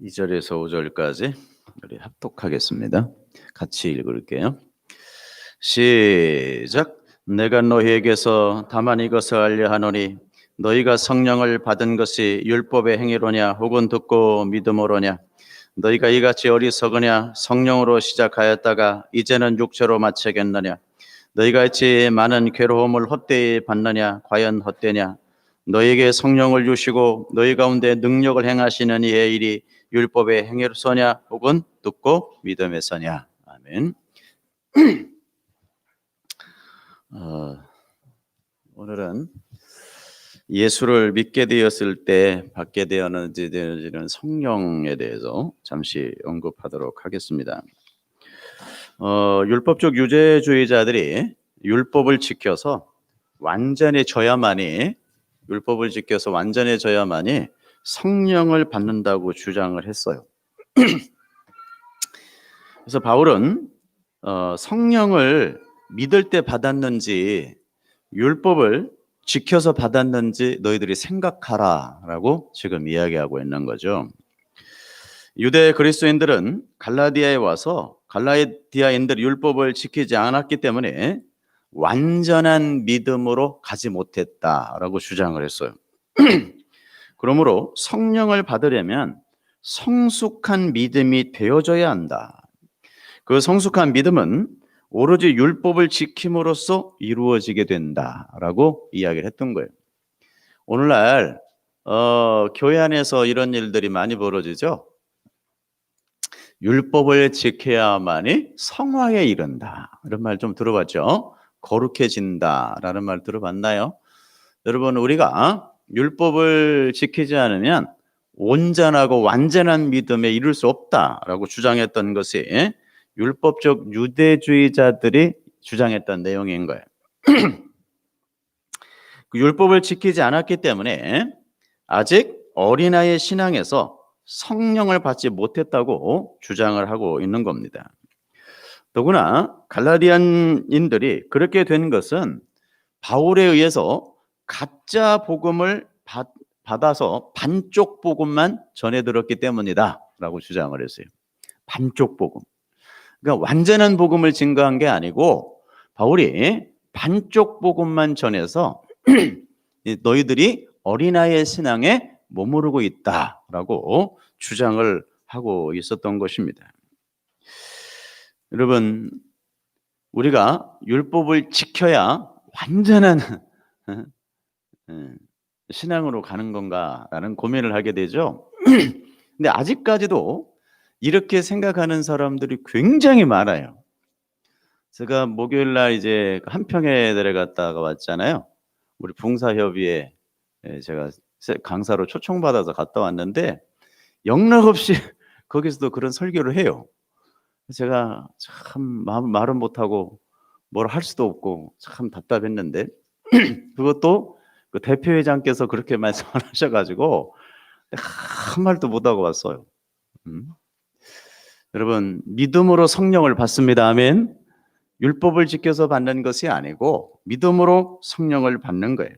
2절에서 5절까지 우리 합독하겠습니다. 같이 읽을게요. 시작. 내가 너희에게서 다만 이것을 알려 하노니 너희가 성령을 받은 것이 율법의 행위로냐 혹은 듣고 믿음으로냐. 너희가 이같이 어리석으냐. 성령으로 시작하였다가 이제는 육체로 마치겠느냐. 너희가 이같이 많은 괴로움을 헛되이 받느냐. 과연 헛되냐. 너희에게 성령을 주시고 너희 가운데 능력을 행하시는 이의 일이 율법의 행위로서냐 혹은 듣고 믿음에서냐. 아멘. 오늘은 예수를 믿게 되었을 때 받게 되어지는 성령에 대해서 잠시 언급하도록 하겠습니다. 율법적 유죄주의자들이 율법을 지켜서 완전해져야만이 성령을 받는다고 주장을 했어요. 그래서 바울은 성령을 믿을 때 받았는지 율법을 지켜서 받았는지 너희들이 생각하라라고 지금 이야기하고 있는 거죠. 유대 그리스도인들은 갈라디아에 와서 갈라디아인들이 율법을 지키지 않았기 때문에 완전한 믿음으로 가지 못했다라고 주장을 했어요. 그러므로 성령을 받으려면 성숙한 믿음이 되어져야 한다. 그 성숙한 믿음은 오로지 율법을 지킴으로써 이루어지게 된다라고 이야기를 했던 거예요. 오늘날 교회 안에서 이런 일들이 많이 벌어지죠. 율법을 지켜야만이 성화에 이른다. 이런 말 좀 들어봤죠? 거룩해진다라는 말 들어봤나요? 여러분, 우리가 율법을 지키지 않으면 온전하고 완전한 믿음에 이룰 수 없다라고 주장했던 것이 율법적 유대주의자들이 주장했던 내용인 거예요. 그 율법을 지키지 않았기 때문에 아직 어린아이의 신앙에서 성령을 받지 못했다고 주장을 하고 있는 겁니다. 더구나 갈라디안인들이 그렇게 된 것은 바울에 의해서 가짜 복음을 받아서 반쪽 복음만 전해 들었기 때문이다 라고 주장을 했어요. 반쪽 복음. 그러니까 완전한 복음을 증거한 게 아니고 바울이 반쪽 복음만 전해서 너희들이 어린아이의 신앙에 머무르고 있다라고 주장을 하고 있었던 것입니다. 여러분, 우리가 율법을 지켜야 완전한 신앙으로 가는 건가라는 고민을 하게 되죠. 근데 아직까지도 이렇게 생각하는 사람들이 굉장히 많아요. 제가 목요일 날 이제 한평에 내려갔다가 왔잖아요. 우리 봉사협의회 제가 강사로 초청받아서 갔다 왔는데 영락없이 거기서도 그런 설교를 해요. 제가 참 말은 못하고 뭘 할 수도 없고 참 답답했는데 그것도 그 대표회장께서 그렇게 말씀을 하셔가지고 한 말도 못하고 왔어요. 여러분, 믿음으로 성령을 받습니다. 아멘. 율법을 지켜서 받는 것이 아니고 믿음으로 성령을 받는 거예요.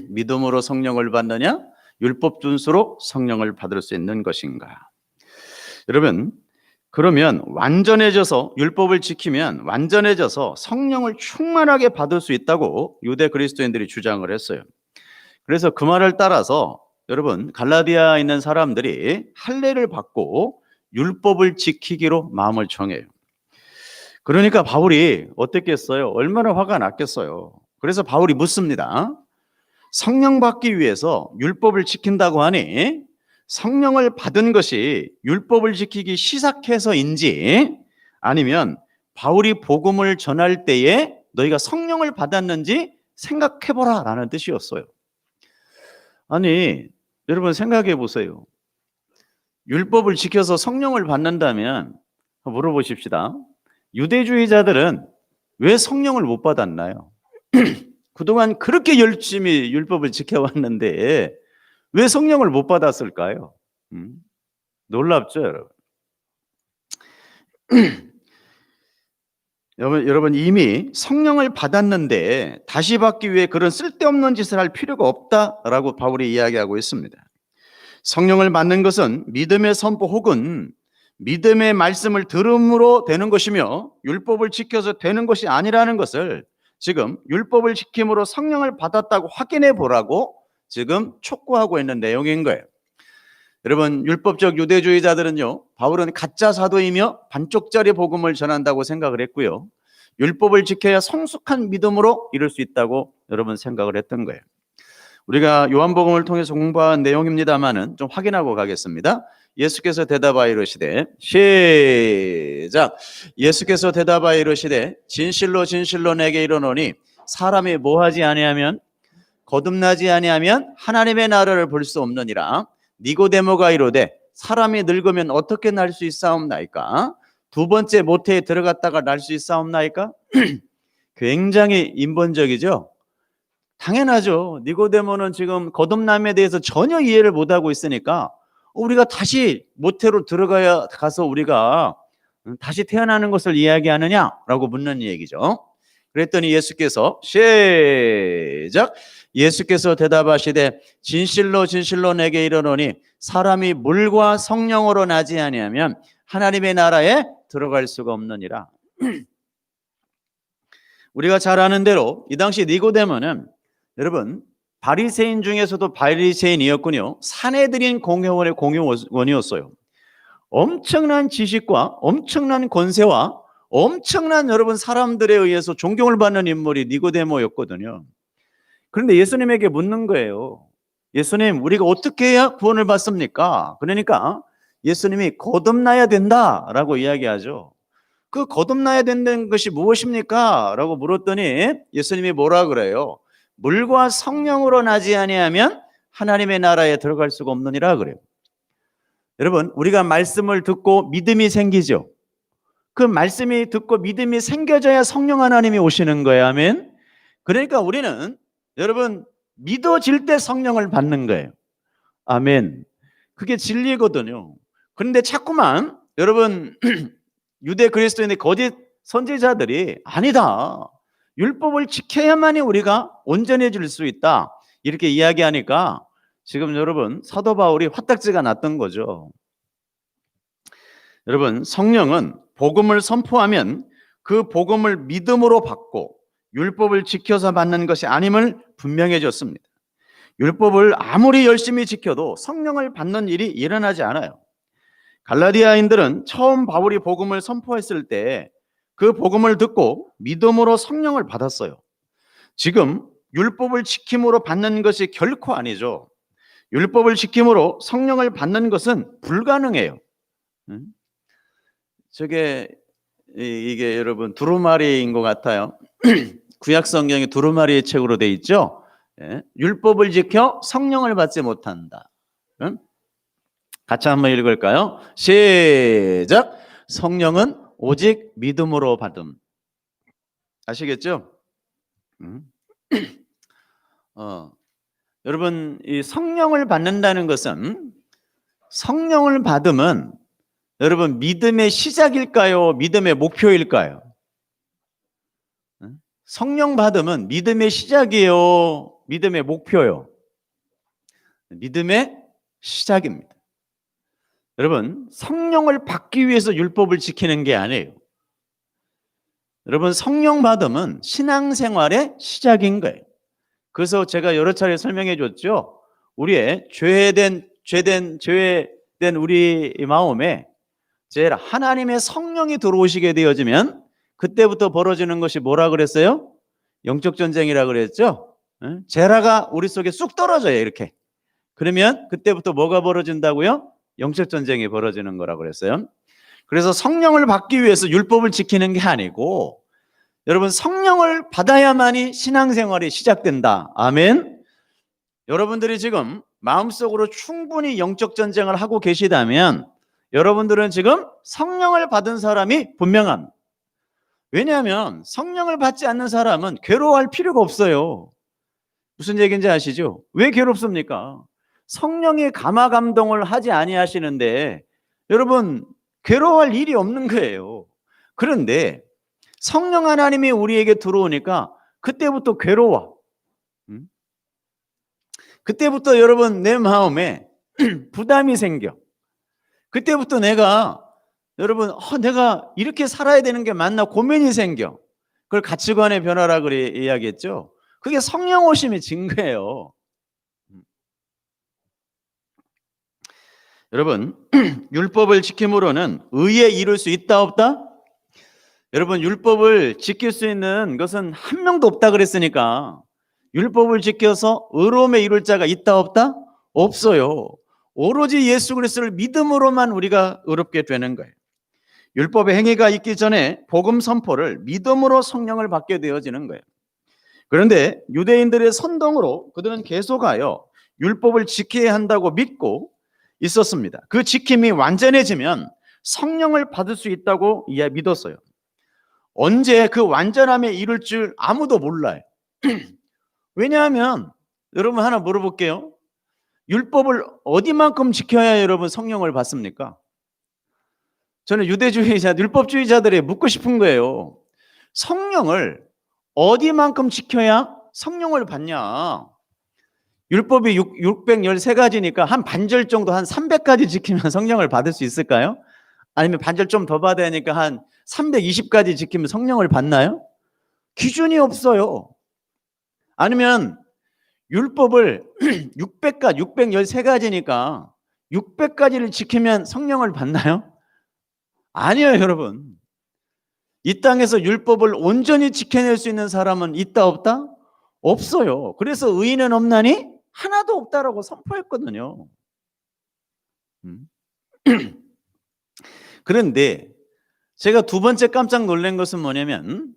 믿음으로 성령을 받느냐? 율법 준수로 성령을 받을 수 있는 것인가? 여러분, 그러면 완전해져서 율법을 지키면 완전해져서 성령을 충만하게 받을 수 있다고 유대 그리스도인들이 주장을 했어요. 그래서 그 말을 따라서 여러분, 갈라디아에 있는 사람들이 할례를 받고 율법을 지키기로 마음을 정해요. 그러니까 바울이 어땠겠어요? 얼마나 화가 났겠어요. 그래서 바울이 묻습니다. 성령 받기 위해서 율법을 지킨다고 하니 성령을 받은 것이 율법을 지키기 시작해서인지 아니면 바울이 복음을 전할 때에 너희가 성령을 받았는지 생각해보라 라는 뜻이었어요. 아니, 여러분 생각해 보세요. 율법을 지켜서 성령을 받는다면 물어보십시다. 유대주의자들은 왜 성령을 못 받았나요? 그동안 그렇게 열심히 율법을 지켜왔는데 왜 성령을 못 받았을까요? 놀랍죠, 여러분? 여러분 이미 성령을 받았는데 다시 받기 위해 그런 쓸데없는 짓을 할 필요가 없다라고 바울이 이야기하고 있습니다. 성령을 받는 것은 믿음의 선포 혹은 믿음의 말씀을 들음으로 되는 것이며 율법을 지켜서 되는 것이 아니라는 것을 지금 율법을 지킴으로 성령을 받았다고 확인해 보라고 지금 촉구하고 있는 내용인 거예요. 여러분 율법적 유대주의자들은요, 바울은 가짜 사도이며 반쪽짜리 복음을 전한다고 생각을 했고요, 율법을 지켜야 성숙한 믿음으로 이룰 수 있다고 여러분 생각을 했던 거예요. 우리가 요한복음을 통해서 공부한 내용입니다만은 좀 확인하고 가겠습니다. 예수께서 대답하여 이르시되, 시작. 예수께서 대답하여 이르시되 진실로 진실로 내게 이르노니 사람이 뭐하지 아니하면, 거듭나지 아니하면 하나님의 나라를 볼 수 없느니라. 니고데모가 이르되 사람이 늙으면 어떻게 날 수 있사옵나이까? 두 번째 모태에 들어갔다가 날 수 있사옵나이까? 굉장히 인본적이죠. 당연하죠. 니고데모는 지금 거듭남에 대해서 전혀 이해를 못하고 있으니까 우리가 다시 모태로 가서 우리가 다시 태어나는 것을 이야기하느냐라고 묻는 얘기죠. 그랬더니 예수께서, 시작. 예수께서 대답하시되 진실로 진실로 내게 이르노니 사람이 물과 성령으로 나지 아니하면 하나님의 나라에 들어갈 수가 없느니라. 우리가 잘 아는 대로 이 당시 니고데모는 여러분 바리새인 중에서도 바리새인이었군요. 사내들인 공회원의 공회원이었어요. 엄청난 지식과 엄청난 권세와 엄청난 여러분 사람들에 의해서 존경을 받는 인물이 니고데모였거든요. 그런데 예수님에게 묻는 거예요. 예수님, 우리가 어떻게 해야 구원을 받습니까? 그러니까 예수님이 거듭나야 된다라고 이야기하죠. 그 거듭나야 된다는 것이 무엇입니까? 라고 물었더니 예수님이 뭐라 그래요? 물과 성령으로 나지 아니하면 하나님의 나라에 들어갈 수가 없느니라 그래요. 여러분, 우리가 말씀을 듣고 믿음이 생기죠. 그 말씀이 듣고 믿음이 생겨져야 성령 하나님이 오시는 거예요. 아멘. 그러니까 우리는 여러분 믿어질 때 성령을 받는 거예요. 아멘. 그게 진리거든요. 그런데 자꾸만 여러분 유대 그리스도인의 거짓 선지자들이 아니다, 율법을 지켜야만이 우리가 온전해질 수 있다, 이렇게 이야기하니까 지금 여러분 사도 바울이 화딱지가 났던 거죠. 여러분 성령은 복음을 선포하면 그 복음을 믿음으로 받고 율법을 지켜서 받는 것이 아님을 분명해졌습니다. 율법을 아무리 열심히 지켜도 성령을 받는 일이 일어나지 않아요. 갈라디아인들은 처음 바울이 복음을 선포했을 때 그 복음을 듣고 믿음으로 성령을 받았어요. 지금 율법을 지킴으로 받는 것이 결코 아니죠. 율법을 지킴으로 성령을 받는 것은 불가능해요. 이게 여러분 두루마리인 것 같아요. 구약 성경이 두루마리의 책으로 돼 있죠. 율법을 지켜 성령을 받지 못한다. 같이 한번 읽을까요? 시작. 성령은 오직 믿음으로 받음. 아시겠죠? 여러분 이 성령을 받는다는 것은, 성령을 받으면 여러분 믿음의 시작일까요? 믿음의 목표일까요? 성령 받으면 믿음의 시작이에요? 믿음의 목표요? 믿음의 시작입니다. 여러분 성령을 받기 위해서 율법을 지키는 게 아니에요. 여러분 성령 받으면 신앙생활의 시작인 거예요. 그래서 제가 여러 차례 설명해 줬죠. 우리의 죄된 우리 마음에 제일 하나님의 성령이 들어오시게 되어지면 그때부터 벌어지는 것이 뭐라 그랬어요? 영적 전쟁이라 그랬죠. 제라가 우리 속에 쑥 떨어져요. 이렇게. 그러면 그때부터 뭐가 벌어진다고요? 영적 전쟁이 벌어지는 거라고 그랬어요. 그래서 성령을 받기 위해서 율법을 지키는 게 아니고 여러분 성령을 받아야만이 신앙생활이 시작된다. 아멘. 여러분들이 지금 마음속으로 충분히 영적 전쟁을 하고 계시다면 여러분들은 지금 성령을 받은 사람이 분명합니다. 왜냐하면 성령을 받지 않는 사람은 괴로워할 필요가 없어요. 무슨 얘기인지 아시죠? 왜 괴롭습니까? 성령이 감화 감동을 하지 아니하시는데 여러분 괴로워할 일이 없는 거예요. 그런데 성령 하나님이 우리에게 들어오니까 그때부터 괴로워. 그때부터 여러분 내 마음에 부담이 생겨. 그때부터 내가 여러분 내가 이렇게 살아야 되는 게 맞나 고민이 생겨. 그걸 가치관의 변화라 그래 이야기했죠. 그게 성령 오심의 증거예요. 여러분 율법을 지킴으로는 의에 이룰 수 있다 없다? 여러분 율법을 지킬 수 있는 것은 한 명도 없다 그랬으니까 율법을 지켜서 의로움에 이룰 자가 있다 없다? 없어요. 오로지 예수 그리스도를 믿음으로만 우리가 의롭게 되는 거예요. 율법의 행위가 있기 전에 복음 선포를 믿음으로 성령을 받게 되어지는 거예요. 그런데 유대인들의 선동으로 그들은 계속하여 율법을 지켜야 한다고 믿고 있었습니다. 그 지킴이 완전해지면 성령을 받을 수 있다고 믿었어요. 언제 그 완전함에 이를 줄 아무도 몰라요. 왜냐하면 여러분 하나 물어볼게요. 율법을 어디만큼 지켜야 여러분 성령을 받습니까? 저는 유대주의자, 율법주의자들이 묻고 싶은 거예요. 성령을 어디만큼 지켜야 성령을 받냐? 율법이 613가지니까 한 반절 정도 한 300가지 지키면 성령을 받을 수 있을까요? 아니면 반절 좀 더 받아야 하니까 한 320가지 지키면 성령을 받나요? 기준이 없어요. 아니면 율법을 613가지니까 600가지를 지키면 성령을 받나요? 아니에요, 여러분. 이 땅에서 율법을 온전히 지켜낼 수 있는 사람은 있다 없다? 없어요. 그래서 의인은 없나니 하나도 없다라고 선포했거든요. 그런데 제가 두 번째 깜짝 놀란 것은 뭐냐면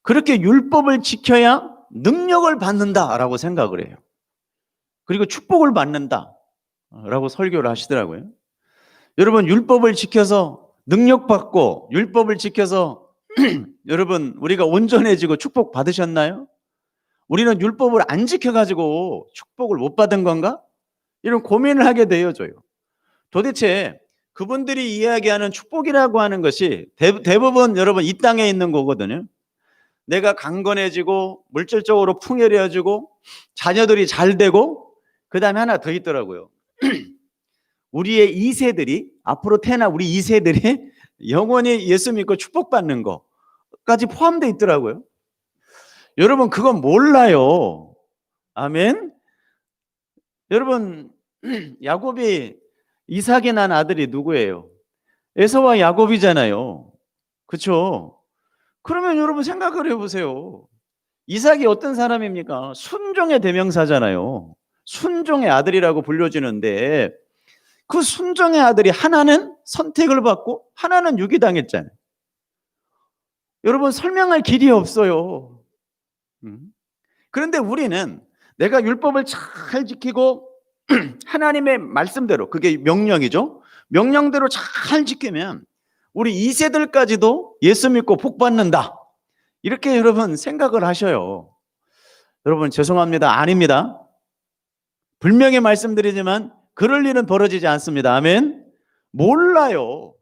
그렇게 율법을 지켜야 능력을 받는다라고 생각을 해요. 그리고 축복을 받는다라고 설교를 하시더라고요. 여러분 율법을 지켜서 능력받고 율법을 지켜서 여러분 우리가 온전해지고 축복 받으셨나요? 우리는 율법을 안 지켜가지고 축복을 못 받은 건가? 이런 고민을 하게 되어져요. 도대체 그분들이 이야기하는 축복이라고 하는 것이 대부분 여러분 이 땅에 있는 거거든요. 내가 강건해지고 물질적으로 풍요로워지고 자녀들이 잘 되고 그 다음에 하나 더 있더라고요. 우리의 2세들이 앞으로 태어날 우리 2세들이 영원히 예수 믿고 축복받는 거까지 포함되어 있더라고요. 여러분 그건 몰라요. 아멘. 여러분 야곱이 이삭이 난 아들이 누구예요? 에서와 야곱이잖아요. 그렇죠? 그러면 여러분 생각을 해보세요. 이삭이 어떤 사람입니까? 순종의 대명사잖아요. 순종의 아들이라고 불려지는데 그 순종의 아들이 하나는 선택을 받고 하나는 유기당했잖아요. 여러분 설명할 길이 없어요. 그런데 우리는 내가 율법을 잘 지키고 하나님의 말씀대로 그게 명령이죠. 명령대로 잘 지키면 우리 2세들까지도 예수 믿고 복 받는다. 이렇게 여러분 생각을 하셔요. 여러분 죄송합니다. 아닙니다. 분명히 말씀드리지만 그럴 일은 벌어지지 않습니다. 아멘. 몰라요.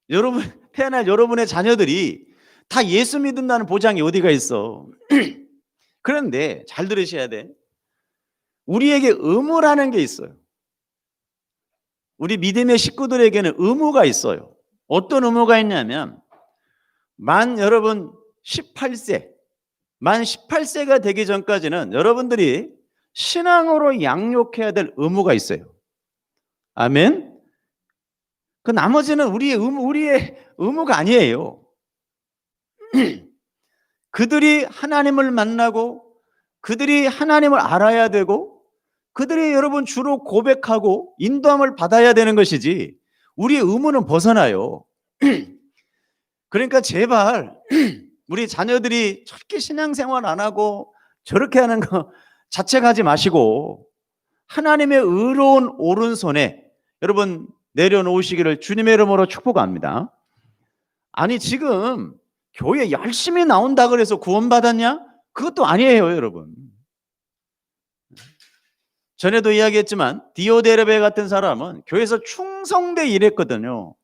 여러분 태어날 여러분의 자녀들이 다 예수 믿는다는 보장이 어디가 있어. 그런데 잘 들으셔야 돼. 우리에게 의무라는 게 있어요. 우리 믿음의 식구들에게는 의무가 있어요. 어떤 의무가 있냐면 여러분 18세 만 18세가 되기 전까지는 여러분들이 신앙으로 양육해야 될 의무가 있어요. 아멘. 그 나머지는 우리의 의무가 아니에요. 그들이 하나님을 만나고 그들이 하나님을 알아야 되고 그들이 여러분 주로 고백하고 인도함을 받아야 되는 것이지 우리의 의무는 벗어나요. 그러니까 제발 우리 자녀들이 저렇게 신앙생활 안 하고 저렇게 하는 거 자책하지 마시고 하나님의 의로운 오른손에 여러분 내려놓으시기를 주님의 이름으로 축복합니다. 아니 지금 교회 열심히 나온다 그래서 구원받았냐? 그것도 아니에요, 여러분. 전에도 이야기했지만 디오데레베 같은 사람은 교회에서 충성되게 일했거든요.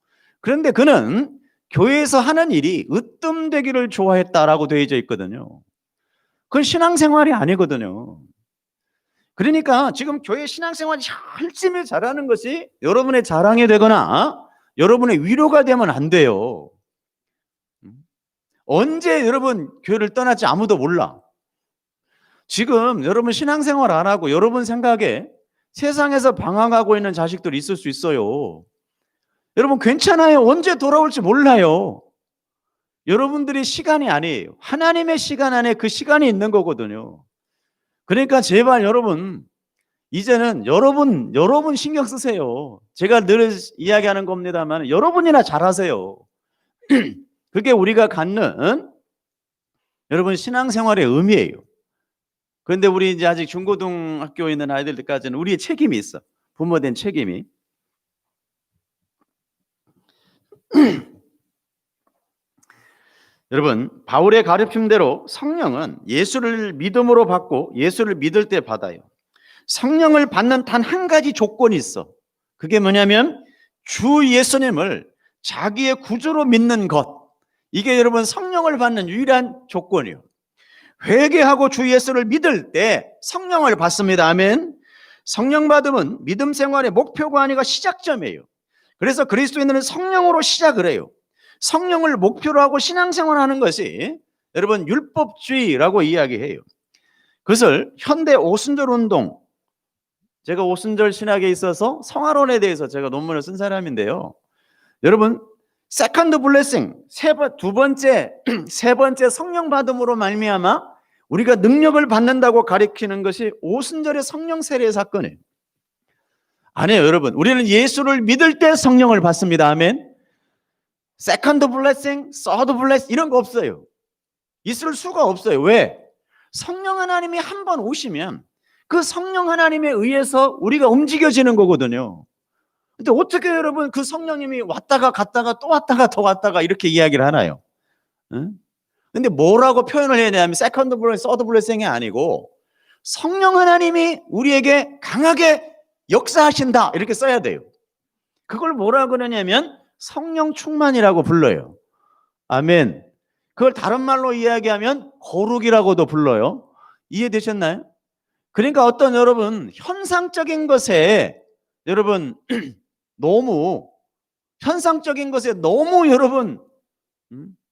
그런데 그는 교회에서 하는 일이 으뜸되기를 좋아했다라고 되어져 있거든요. 그건 신앙생활이 아니거든요. 그러니까 지금 교회 신앙생활 열심히 잘하는 것이 여러분의 자랑이 되거나 여러분의 위로가 되면 안 돼요. 언제 여러분 교회를 떠날지 아무도 몰라. 지금 여러분 신앙생활 안 하고 여러분 생각에 세상에서 방황하고 있는 자식들이 있을 수 있어요. 여러분 괜찮아요. 언제 돌아올지 몰라요. 여러분들이 시간이 아니에요. 하나님의 시간 안에 그 시간이 있는 거거든요. 그러니까 제발 여러분 이제는 여러분 신경 쓰세요. 제가 늘 이야기하는 겁니다만 여러분이나 잘하세요. 그게 우리가 갖는 여러분 신앙생활의 의미예요. 그런데 우리 이제 아직 중고등학교에 있는 아이들까지는 우리의 책임이 있어. 부모된 책임이. 여러분 바울의 가르침대로 성령은 예수를 믿음으로 받고 예수를 믿을 때 받아요. 성령을 받는 단 한 가지 조건이 있어. 그게 뭐냐면 주 예수님을 자기의 구주로 믿는 것. 이게 여러분 성령을 받는 유일한 조건이에요. 회개하고 주 예수를 믿을 때 성령을 받습니다. 아멘. 성령 받음은 믿음 생활의 목표가 아니라 시작점이에요. 그래서 그리스도인들은 성령으로 시작을 해요. 성령을 목표로 하고 신앙생활을 하는 것이 여러분 율법주의라고 이야기해요. 그것을 현대 오순절 운동, 제가 오순절 신학에 있어서 성화론에 대해서 제가 논문을 쓴 사람인데요. 여러분 세컨드 블레싱, 두 번째, 세 번째 성령 받음으로 말미암아 우리가 능력을 받는다고 가리키는 것이 오순절의 성령 세례 사건이에요. 아니에요, 여러분. 우리는 예수를 믿을 때 성령을 받습니다. 아멘. 세컨드 블레싱, 서드 블레싱 이런 거 없어요. 있을 수가 없어요. 왜? 성령 하나님이 한 번 오시면 그 성령 하나님에 의해서 우리가 움직여지는 거거든요. 근데 어떻게 여러분 그 성령님이 왔다가 갔다가 또 왔다가 더 왔다가 이렇게 이야기를 하나요? 응? 근데 뭐라고 표현을 해야 되냐면 세컨드 블레싱, 서드 블레싱이 아니고 성령 하나님이 우리에게 강하게 역사하신다 이렇게 써야 돼요. 그걸 뭐라고 그러냐면 성령 충만이라고 불러요. 아멘. 그걸 다른 말로 이야기하면 거룩이라고도 불러요. 이해되셨나요? 그러니까 어떤 여러분 현상적인 것에 여러분 너무 현상적인 것에 너무 여러분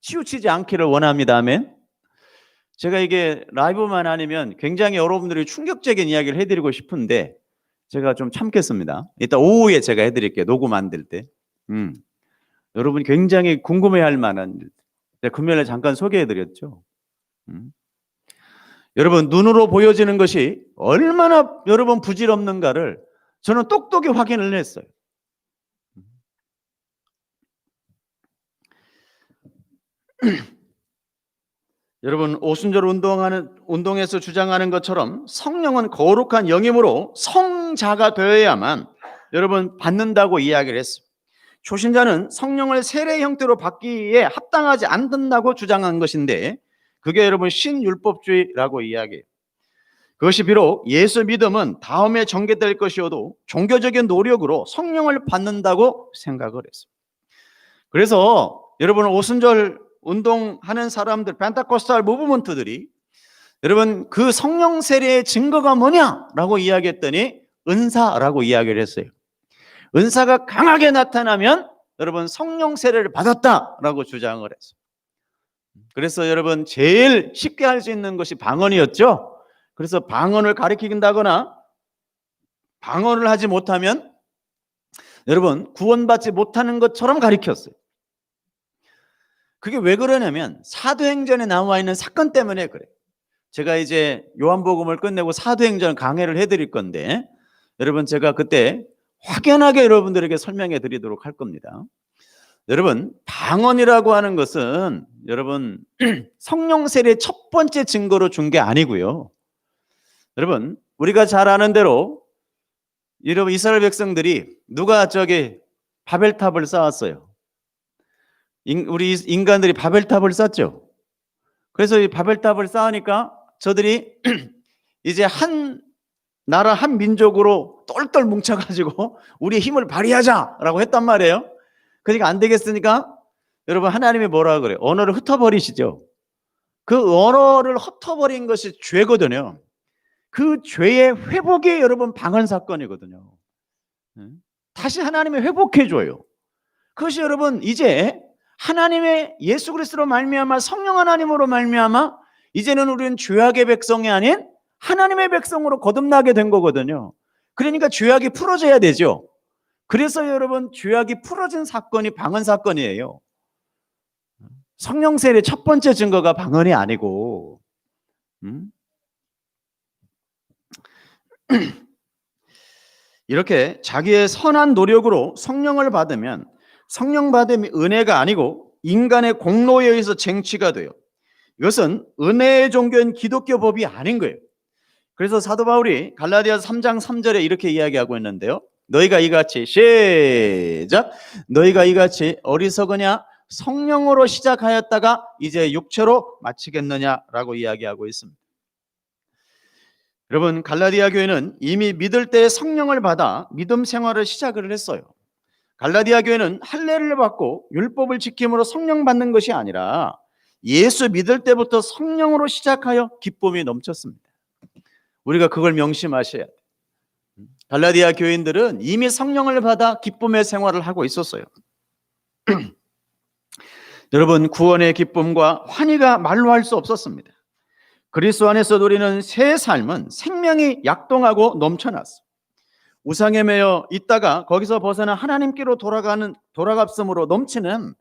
치우치지 않기를 원합니다. 아멘. 제가 이게 라이브만 아니면 굉장히 여러분들이 충격적인 이야기를 해드리고 싶은데 제가 좀 참겠습니다. 이따 오후에 제가 해드릴게요. 녹음 만들 때. 여러분이 굉장히 궁금해할 만한 제가 금요일에 잠깐 소개해드렸죠. 여러분 눈으로 보여지는 것이 얼마나 여러분 부질없는가를 저는 똑똑히 확인을 했어요. 여러분 오순절 운동에서 주장하는 것처럼 성령은 거룩한 영이므로 성자가 되어야만 여러분 받는다고 이야기를 했어요. 초신자는 성령을 세례 형태로 받기에 합당하지 않는다고 주장한 것인데 그게 여러분 신율법주의라고 이야기해요. 그것이 비록 예수 믿음은 다음에 전개될 것이어도 종교적인 노력으로 성령을 받는다고 생각을 했어요. 그래서 여러분 오순절 운동하는 사람들 펜타코스탈 무브먼트들이 여러분 그 성령 세례의 증거가 뭐냐라고 이야기했더니 은사라고 이야기를 했어요. 은사가 강하게 나타나면 여러분 성령 세례를 받았다라고 주장을 했어요. 그래서 여러분 제일 쉽게 할 수 있는 것이 방언이었죠. 그래서 방언을 가리킨다거나 방언을 하지 못하면 여러분 구원받지 못하는 것처럼 가리켰어요. 그게 왜 그러냐면 사도행전에 나와 있는 사건 때문에 그래요. 제가 이제 요한복음을 끝내고 사도행전 강해를 해드릴 건데 여러분 제가 그때 확연하게 여러분들에게 설명해 드리도록 할 겁니다. 여러분 방언이라고 하는 것은 여러분 성령 세례의 첫 번째 증거로 준 게 아니고요. 여러분 우리가 잘 아는 대로 여러분 이스라엘 백성들이 누가 저기 바벨탑을 쌓았어요. 우리 인간들이 바벨탑을 쌓죠. 그래서 이 바벨탑을 쌓으니까 저들이 이제 한 나라 한 민족으로 똘똘 뭉쳐가지고 우리의 힘을 발휘하자라고 했단 말이에요. 그러니까 안 되겠으니까 여러분 하나님이 뭐라 그래요? 언어를 흩어버리시죠. 그 언어를 흩어버린 것이 죄거든요. 그 죄의 회복이 여러분 방언 사건이거든요. 다시 하나님이 회복해 줘요. 그것이 여러분 이제 하나님의 예수 그리스도로 말미암아 성령 하나님으로 말미암아 이제는 우리는 죄악의 백성이 아닌 하나님의 백성으로 거듭나게 된 거거든요. 그러니까 죄악이 풀어져야 되죠. 그래서 여러분 죄악이 풀어진 사건이 방언 사건이에요. 성령 세례의 첫 번째 증거가 방언이 아니고 이렇게 자기의 선한 노력으로 성령을 받으면 성령 받음이 은혜가 아니고 인간의 공로에 의해서 쟁취가 돼요. 이것은 은혜의 종교인 기독교 법이 아닌 거예요. 그래서 사도 바울이 갈라디아서 3장 3절에 이렇게 이야기하고 있는데요. 너희가 이같이 시작 너희가 이같이 어리석으냐 성령으로 시작하였다가 이제 육체로 마치겠느냐라고 이야기하고 있습니다. 여러분 갈라디아 교회는 이미 믿을 때 성령을 받아 믿음 생활을 시작을 했어요. 갈라디아 교회는 할례를 받고 율법을 지킴으로 성령 받는 것이 아니라 예수 믿을 때부터 성령으로 시작하여 기쁨이 넘쳤습니다. 우리가 그걸 명심하셔야 돼요. 갈라디아 교인들은 이미 성령을 받아 기쁨의 생활을 하고 있었어요. 여러분 구원의 기쁨과 환희가 말로 할 수 없었습니다. 그리스도 안에서 누리는 새 삶은 생명이 약동하고 넘쳐났어. 우상에 매여 있다가 거기서 벗어나 하나님께로 돌아갔음으로 넘치는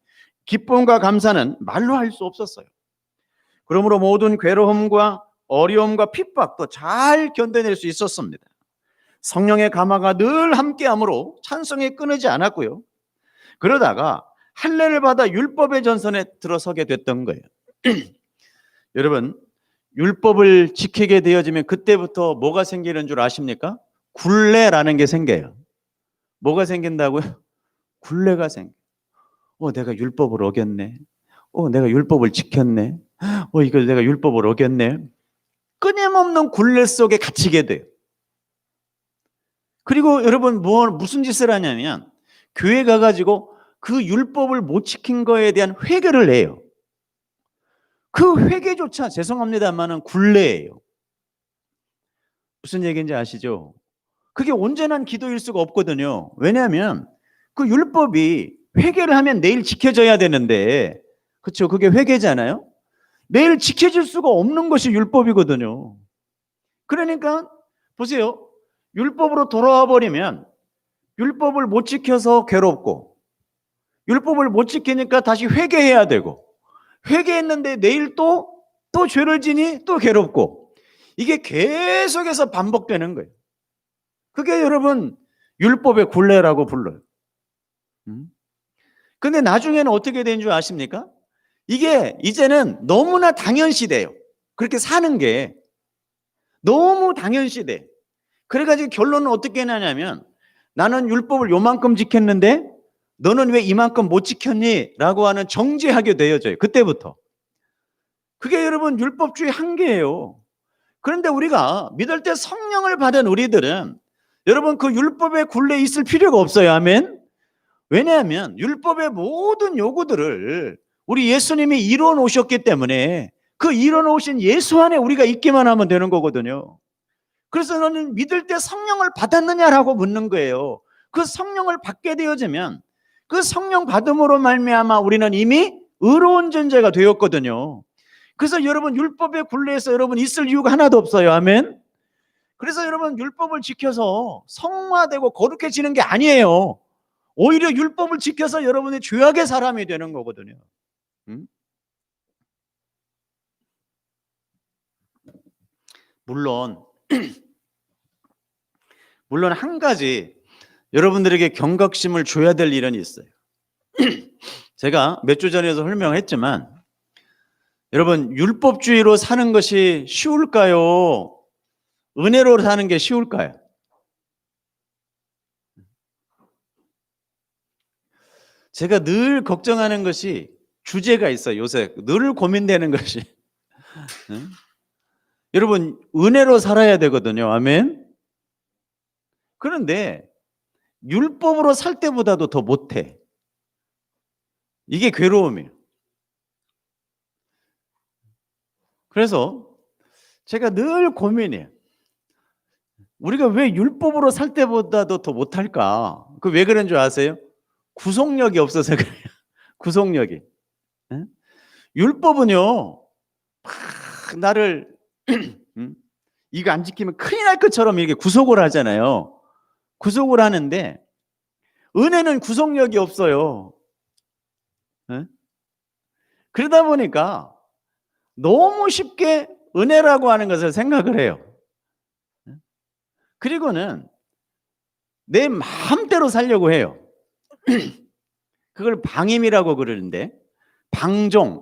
기쁨과 감사는 말로 할 수 없었어요. 그러므로 모든 괴로움과 어려움과 핍박도 잘 견뎌낼 수 있었습니다. 성령의 감화가 늘 함께하므로 찬송이 끊이지 않았고요. 그러다가 할례를 받아 율법의 전선에 들어서게 됐던 거예요. 여러분 율법을 지키게 되어지면 그때부터 뭐가 생기는 줄 아십니까? 굴레라는 게 생겨요. 뭐가 생긴다고요? 굴레가 생겨. 내가 율법을 어겼네. 내가 율법을 지켰네. 이걸 내가 율법을 어겼네. 끊임없는 굴레 속에 갇히게 돼요. 그리고 여러분 무슨 짓을 하냐면 교회 가가지고 그 율법을 못 지킨 거에 대한 회개를 해요. 그 회개조차 죄송합니다만은 굴레예요. 무슨 얘기인지 아시죠? 그게 온전한 기도일 수가 없거든요. 왜냐하면 그 율법이 회개를 하면 내일 지켜져야 되는데 그렇죠? 그게 회개잖아요. 내일 지켜질 수가 없는 것이 율법이거든요. 그러니까 보세요. 율법으로 돌아와 버리면 율법을 못 지켜서 괴롭고 율법을 못 지키니까 다시 회개해야 되고 회개했는데 내일 또 죄를 지니 또 괴롭고 이게 계속해서 반복되는 거예요. 그게 여러분 율법의 굴레라고 불러요. 근데 나중에는 어떻게 되는 줄 아십니까? 이게 이제는 너무나 당연시돼요. 그렇게 사는 게 너무 당연시돼. 그래가지고 결론은 어떻게 나냐면 나는 율법을 요만큼 지켰는데 너는 왜 이만큼 못 지켰니? 라고 하는 정죄하게 되어져요. 그때부터. 그게 여러분 율법주의 한계예요. 그런데 우리가 믿을 때 성령을 받은 우리들은 여러분 그 율법의 굴레에 있을 필요가 없어요. 아멘. 왜냐하면 율법의 모든 요구들을 우리 예수님이 이루어 놓으셨기 때문에 그 이루어 놓으신 예수 안에 우리가 있기만 하면 되는 거거든요. 그래서 너는 믿을 때 성령을 받았느냐라고 묻는 거예요. 그 성령을 받게 되어지면 그 성령 받음으로 말미암아 우리는 이미 의로운 존재가 되었거든요. 그래서 여러분 율법의 굴레에서 여러분 있을 이유가 하나도 없어요. 아멘. 그래서 여러분 율법을 지켜서 성화되고 거룩해지는 게 아니에요. 오히려 율법을 지켜서 여러분이 죄악의 사람이 되는 거거든요. 물론 한 가지 여러분들에게 경각심을 줘야 될 일은 있어요. 제가 몇 주 전에도 설명했지만 여러분 율법주의로 사는 것이 쉬울까요? 은혜로 사는 게 쉬울까요? 제가 늘 걱정하는 것이 주제가 있어요. 요새 늘 고민되는 것이 여러분 은혜로 살아야 되거든요. 아멘. 그런데 율법으로 살 때보다도 더 못해. 이게 괴로움이에요. 그래서 제가 늘 고민이에요. 우리가 왜 율법으로 살 때보다도 더 못할까? 그 왜 그런 줄 아세요? 구속력이 없어서 그래요. 구속력이. 예? 율법은요, 막 나를 이거 안 지키면 큰일 날 것처럼 이게 구속을 하잖아요. 구속을 하는데 은혜는 구속력이 없어요. 예? 그러다 보니까 너무 쉽게 은혜라고 하는 것을 생각을 해요. 그리고는 내 마음대로 살려고 해요. 그걸 방임이라고 그러는데,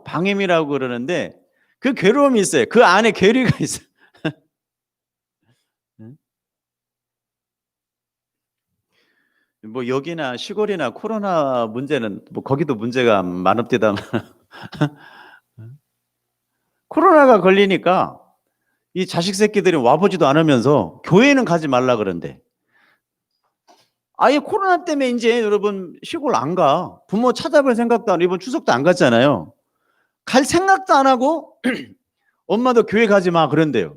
방임이라고 그러는데, 그 괴로움이 있어요. 그 안에 괴리가 있어요. 뭐 여기나 시골이나 코로나 문제는 뭐 거기도 문제가 많읍디다만 코로나가 걸리니까 이 자식 새끼들이 와보지도 않으면서 교회는 가지 말라 그런대. 아예 코로나 때문에 이제 여러분 시골 안 가. 부모 찾아볼 생각도 안 하고 이번 추석도 안 갔잖아요. 갈 생각도 안 하고 엄마도 교회 가지 마 그런대요.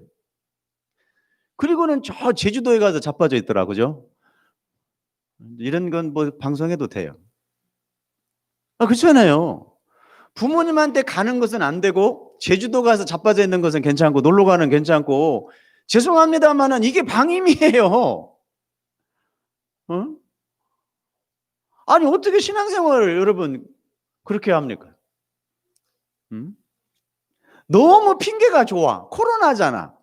그리고는 저 제주도에 가서 자빠져 있더라고요. 이런 건 뭐 방송해도 돼요. 그렇잖아요. 부모님한테 가는 것은 안 되고 제주도 가서 자빠져 있는 것은 괜찮고 놀러 가는 괜찮고 죄송합니다만은 이게 방임이에요. 어? 아니 어떻게 신앙생활을 여러분 그렇게 합니까? 너무 핑계가 좋아. 코로나잖아.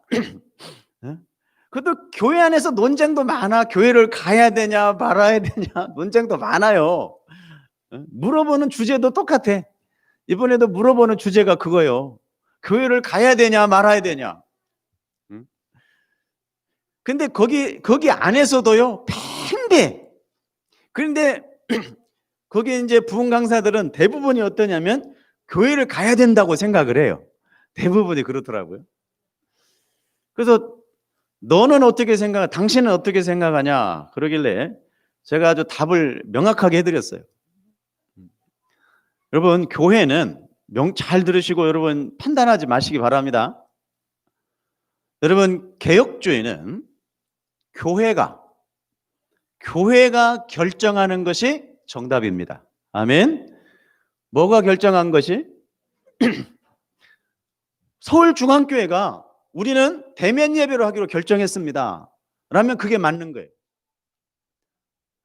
그것도 교회 안에서 논쟁도 많아. 교회를 가야 되냐 말아야 되냐 논쟁도 많아요. 물어보는 주제도 똑같아. 이번에도 물어보는 주제가 그거예요. 교회를 가야 되냐 말아야 되냐. 근데 거기 안에서도요 팽배. 그런데 거기 이제 부흥 강사들은 대부분이 어떠냐면 교회를 가야 된다고 생각을 해요. 대부분이 그렇더라고요. 그래서 너는 어떻게 생각하? 당신은 어떻게 생각하냐? 그러길래 제가 아주 답을 명확하게 해드렸어요. 여러분 교회는 잘 들으시고 여러분 판단하지 마시기 바랍니다. 여러분 개혁주의는 교회가 결정하는 것이 정답입니다. 아멘. 뭐가 결정한 것이? 서울중앙교회가 우리는 대면 예배로 하기로 결정했습니다. 라면 그게 맞는 거예요.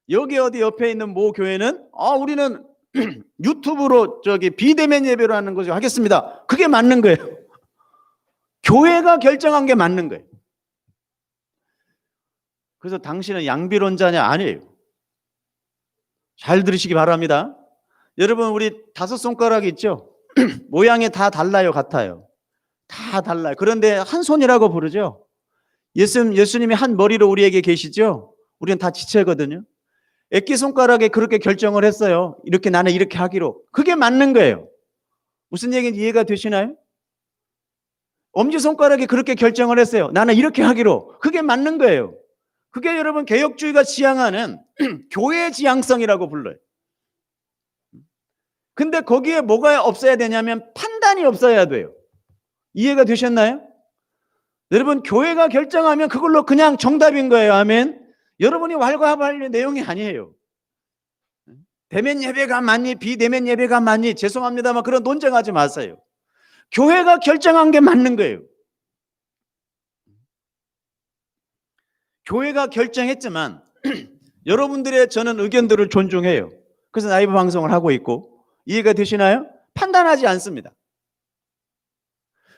여기 어디 옆에 있는 모 교회는 우리는 유튜브로 비대면 예배로 하는 거죠. 하겠습니다. 그게 맞는 거예요. 교회가 결정한 게 맞는 거예요. 그래서 당신은 양비론자냐? 아니에요. 잘 들으시기 바랍니다. 여러분 우리 5손가락이 있죠? 모양이 다 달라요, 같아요? 다 달라요. 그런데 한 손이라고 부르죠. 예수님이 한 머리로 우리에게 계시죠? 우리는 다 지체거든요. 액기손가락에 그렇게 결정을 했어요. 이렇게 나는 이렇게 하기로. 그게 맞는 거예요. 무슨 얘기인지 이해가 되시나요? 엄지손가락에 그렇게 결정을 했어요. 나는 이렇게 하기로. 그게 맞는 거예요. 그게 여러분 개혁주의가 지향하는 교회의 지향성이라고 불러요. 근데 거기에 뭐가 없어야 되냐면 판단이 없어야 돼요. 이해가 되셨나요? 여러분 교회가 결정하면 그걸로 그냥 정답인 거예요. 아멘. 여러분이 왈가왈부할 내용이 아니에요. 대면 예배가 맞니 비대면 예배가 맞니 죄송합니다만 그런 논쟁하지 마세요. 교회가 결정한 게 맞는 거예요. 교회가 결정했지만 여러분들의 저는 의견들을 존중해요. 그래서 라이브 방송을 하고 있고 이해가 되시나요? 판단하지 않습니다.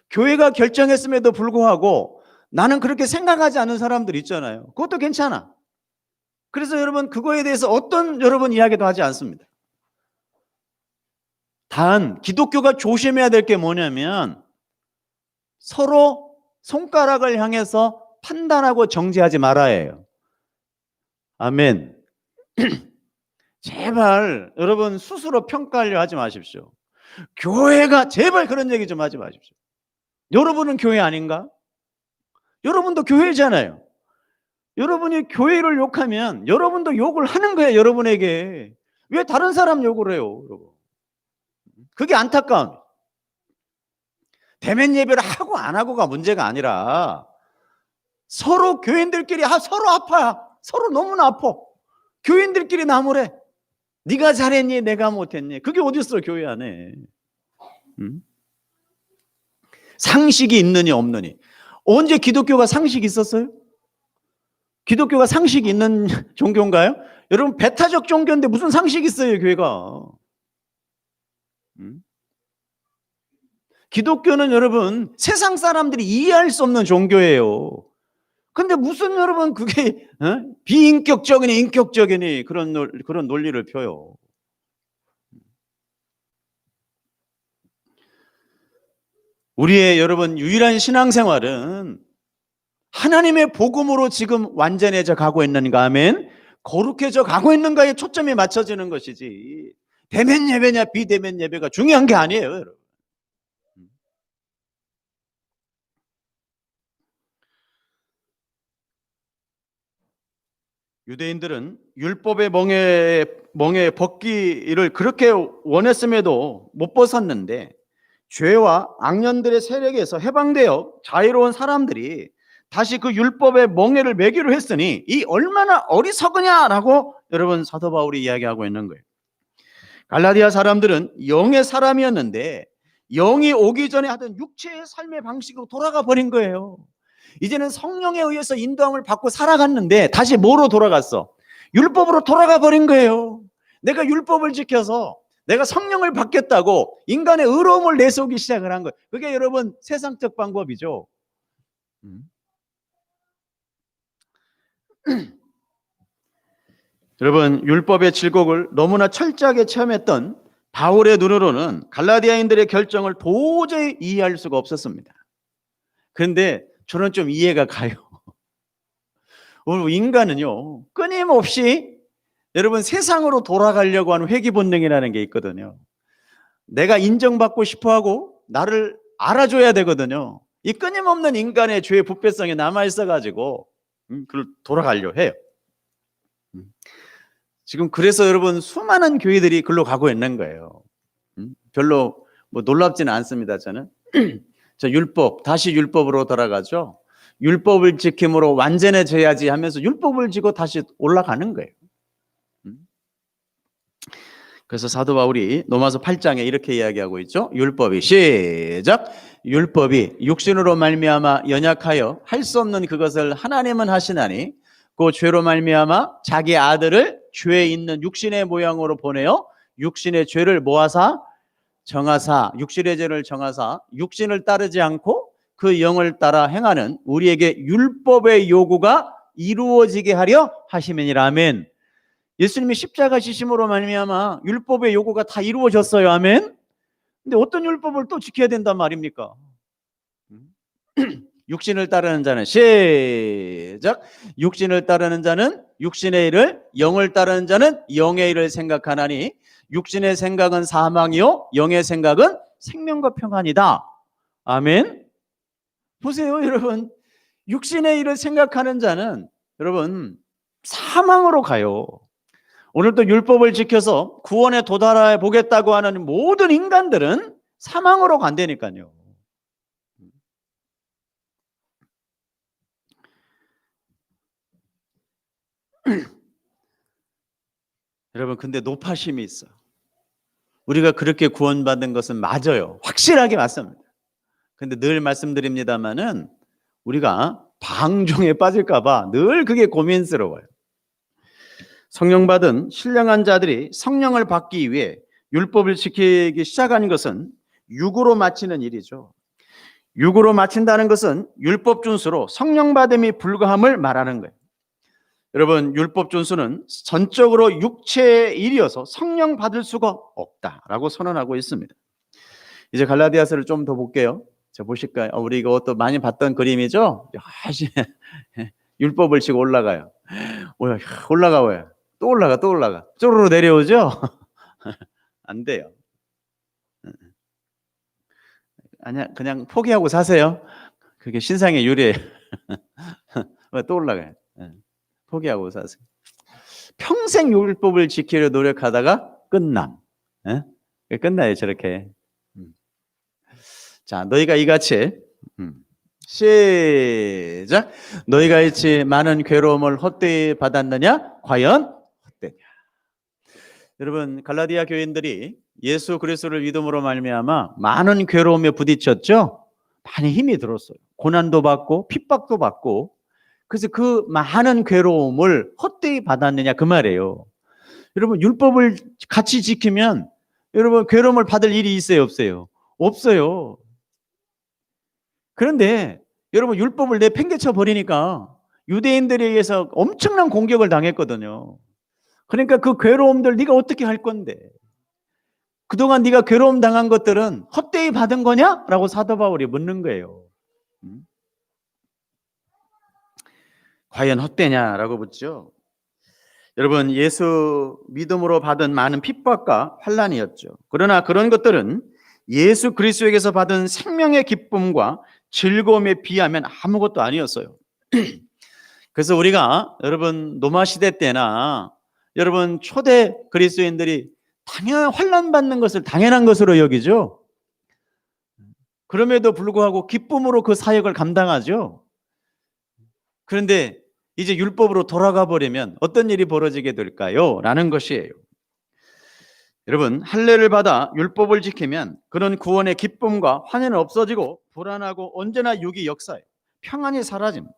교회가 결정했음에도 불구하고 나는 그렇게 생각하지 않는 사람들 있잖아요. 그것도 괜찮아. 그래서 여러분 그거에 대해서 어떤 여러분 이야기도 하지 않습니다. 단 기독교가 조심해야 될 게 뭐냐면 서로 손가락을 향해서 판단하고 정죄하지 말아야 해요. 아멘. 제발 여러분 스스로 평가하려 하지 마십시오. 교회가 제발 그런 얘기 좀 하지 마십시오. 여러분은 교회 아닌가? 여러분도 교회잖아요. 여러분이 교회를 욕하면 여러분도 욕을 하는 거예요. 여러분에게. 왜 다른 사람 욕을 해요? 여러분. 그게 안타까움. 대면 예배를 하고 안 하고가 문제가 아니라 서로 교인들끼리 서로 아파요. 서로 너무나 아파. 교인들끼리 나무래. 네가 잘했니? 내가 못했니? 그게 어딨어 교회 안에. 응? 상식이 있느니 없느니. 언제 기독교가 상식이 있었어요? 기독교가 상식이 있는 종교인가요? 여러분 배타적 종교인데 무슨 상식이 있어요 교회가. 응? 기독교는 여러분 세상 사람들이 이해할 수 없는 종교예요. 근데 무슨 여러분 그게 비인격적이니 인격적이니 그런 논리를 펴요. 우리의 여러분 유일한 신앙생활은 하나님의 복음으로 지금 완전해져 가고 있는가 하면 거룩해져 가고 있는가에 초점이 맞춰지는 것이지 대면 예배냐 비대면 예배가 중요한 게 아니에요 여러분. 유대인들은 율법의 멍에 벗기를 그렇게 원했음에도 못 벗었는데 죄와 악년들의 세력에서 해방되어 자유로운 사람들이 다시 그 율법의 멍에를 매기로 했으니 이 얼마나 어리석으냐라고 여러분 사도 바울이 이야기하고 있는 거예요. 갈라디아 사람들은 영의 사람이었는데 영이 오기 전에 하던 육체의 삶의 방식으로 돌아가 버린 거예요. 이제는 성령에 의해서 인도함을 받고 살아갔는데 다시 뭐로 돌아갔어? 율법으로 돌아가 버린 거예요. 내가 율법을 지켜서 내가 성령을 받겠다고 인간의 의로움을 내세우기 시작을 한 거예요. 그게 여러분 세상적 방법이죠. 여러분 율법의 질곡을 너무나 철저하게 체험했던 바울의 눈으로는 갈라디아인들의 결정을 도저히 이해할 수가 없었습니다. 그런데 저는 좀 이해가 가요. 인간은요 끊임없이 여러분 세상으로 돌아가려고 하는 회귀 본능이라는 게 있거든요. 내가 인정받고 싶어하고 나를 알아줘야 되거든요. 이 끊임없는 인간의 죄의 부패성이 남아있어가지고 그걸 돌아가려 해요. 지금 그래서 여러분 수많은 교회들이 글로 가고 있는 거예요. 별로 뭐 놀랍지는 않습니다. 저는 저 율법 다시 율법으로 돌아가죠. 율법을 지킴으로 완전해져야지 하면서 율법을 지고 다시 올라가는 거예요. 그래서 사도 바울이 로마서 8장에 이렇게 이야기하고 있죠. 율법이 시작. 율법이 육신으로 말미암아 연약하여 할 수 없는 그것을 하나님은 하시나니 그 죄로 말미암아 자기 아들을 죄에 있는 육신의 모양으로 보내어 육신의 죄를 모아사 정하사 육신의 죄를 정하사 육신을 따르지 않고 그 영을 따라 행하는 우리에게 율법의 요구가 이루어지게 하려 하심이니라. 아멘. 예수님이 십자가 지심으로 말미암아 율법의 요구가 다 이루어졌어요. 아멘. 근데 어떤 율법을 또 지켜야 된단 말입니까? 육신을 따르는 자는 시작. 육신을 따르는 자는 육신의 일을, 영을 따르는 자는 영의 일을 생각하나니 육신의 생각은 사망이요 영의 생각은 생명과 평안이다. 아멘. 보세요 여러분, 육신의 일을 생각하는 자는 여러분 사망으로 가요. 오늘도 율법을 지켜서 구원에 도달해 보겠다고 하는 모든 인간들은 사망으로 간다니까요. 여러분 근데 노파심이 있어. 우리가 그렇게 구원받은 것은 맞아요. 확실하게 맞습니다. 근데 늘 말씀드립니다마는 우리가 방종에 빠질까 봐 늘 그게 고민스러워요. 성령 받은 신령한 자들이 성령을 받기 위해 율법을 지키기 시작한 것은 육으로 마치는 일이죠. 육으로 마친다는 것은 율법 준수로 성령 받음이 불가함을 말하는 거예요. 여러분 율법 준수는 전적으로 육체의 일이어서 성령 받을 수가 없다라고 선언하고 있습니다. 이제 갈라디아서를 좀 더 볼게요. 자 보실까요? 우리 이거 또 많이 봤던 그림이죠. 율법을 지고 올라가요. 올라가요. 또 올라가. 쪼르르 내려오죠. 안 돼요. 아니야, 그냥 포기하고 사세요. 그게 신상의 유리예요. 또 올라가요. 포기하고 사세요. 평생 율법을 지키려 노력하다가 끝남. 끝나요, 저렇게. 자, 너희가 이같이 시작. 너희가 이같이 많은 괴로움을 헛되이 받았느냐? 과연 헛되냐? 여러분, 갈라디아 교인들이 예수 그리스도를 믿음으로 말미암아 많은 괴로움에 부딪혔죠. 많이 힘이 들었어요. 고난도 받고 핍박도 받고. 그래서 그 많은 괴로움을 헛되이 받았느냐 그 말이에요. 여러분, 율법을 같이 지키면 여러분 괴로움을 받을 일이 있어요, 없어요? 없어요. 그런데 여러분, 율법을 내팽개쳐 버리니까 유대인들에 의해서 엄청난 공격을 당했거든요. 그러니까 그 괴로움들 네가 어떻게 할 건데? 그동안 네가 괴로움 당한 것들은 헛되이 받은 거냐? 라고 사도 바울이 묻는 거예요. 과연 헛되냐라고 묻죠. 여러분, 예수 믿음으로 받은 많은 핍박과 환난이었죠. 그러나 그런 것들은 예수 그리스도에게서 받은 생명의 기쁨과 즐거움에 비하면 아무것도 아니었어요. 그래서 우리가 여러분 노마 시대 때나 여러분 초대 그리스도인들이 당연한 환난 받는 것을 당연한 것으로 여기죠. 그럼에도 불구하고 기쁨으로 그 사역을 감당하죠. 그런데 이제 율법으로 돌아가 버리면 어떤 일이 벌어지게 될까요? 라는 것이에요. 여러분, 할례를 받아 율법을 지키면 그런 구원의 기쁨과 환희는 없어지고 불안하고 언제나 육이 역사예요. 평안이 사라집니다.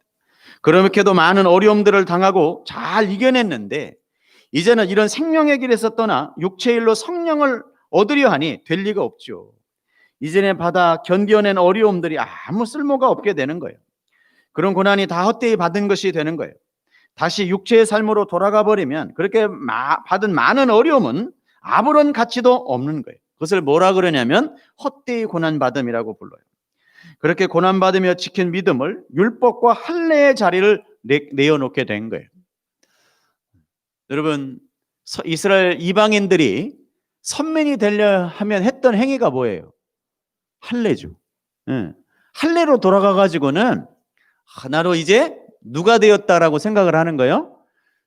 그렇게도 많은 어려움들을 당하고 잘 이겨냈는데 이제는 이런 생명의 길에서 떠나 육체의 일로 성령을 얻으려 하니 될 리가 없죠. 이전에 받아 견뎌낸 어려움들이 아무 쓸모가 없게 되는 거예요. 그런 고난이 다 헛되이 받은 것이 되는 거예요. 다시 육체의 삶으로 돌아가 버리면 그렇게 받은 많은 어려움은 아무런 가치도 없는 거예요. 그것을 뭐라 그러냐면 헛되이 고난받음이라고 불러요. 그렇게 고난받으며 지킨 믿음을 율법과 할례의 자리를 내어놓게 된 거예요. 여러분, 이스라엘 이방인들이 선민이 되려 하면 했던 행위가 뭐예요? 할례죠. 할례로 돌아가 가지고는 나로 이제 누가 되었다라고 생각을 하는 거예요?